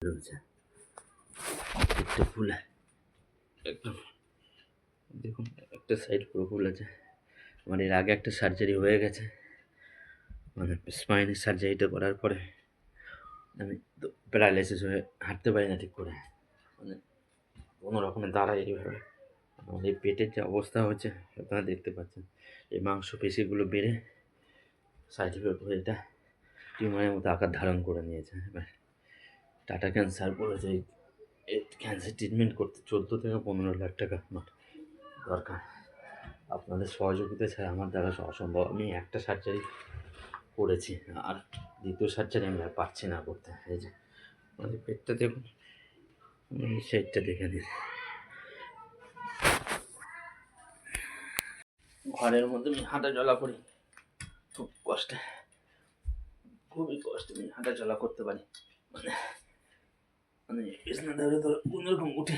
রয়েছে একটা ফুলে একদম দেখুন, একটা সাইড পুরো ফুল আছে। আমার এর আগে একটা সার্জারি হয়ে গেছে, মানে স্পাইনের সার্জারিটা করার পরে আমি তো প্যারালাইসিস হয়ে হাঁটতে পারি না ঠিক করে, মানে কোনো রকমে দাঁড়াই এইভাবে। আমার এই পেটের যে অবস্থা হচ্ছে আপনারা দেখতে পাচ্ছেন, এই মাংসপেশিগুলো বেড়ে সাইড ইফেক্ট হয়ে এটা টিউমারের মতো আকার ধারণ করে নিয়েছে। এবার টাটা ক্যান্সার বলেছে এই ক্যান্সার ট্রিটমেন্ট করতে 14 থেকে 15 লাখ টাকা আমার দরকার। আপনাদের সহযোগিতা ছাড়া আমার দ্বারা অসম্ভব। আমি একটা সার্জারি করেছি, আর দ্বিতীয় সার্জারি আমি আর পারছি না করতে। এই যে আমাদের পেটটা দেখুন, এই সাইডটা দেখে দিন। ঘরের মধ্যে আমি হাঁটা চলা করি খুব কষ্টে, খুবই কষ্টে আমি হাঁটা চলা করতে পারি, মানে মানে বিছনা ধরে ধরে কোনোরকম উঠে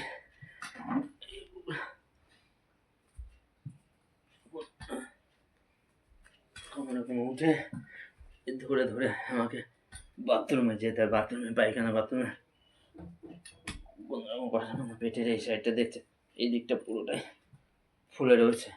কোনোরকম উঠে ধরে ধরে আমাকে বাথরুমে যেতে হয়। বাথরুমে পায়খানা বাথরুমে কোনোরকম কষ্ট। মানে পেটের এই সাইডটা দেখছে, এই দিকটা পুরোটাই ফুলে রয়েছে।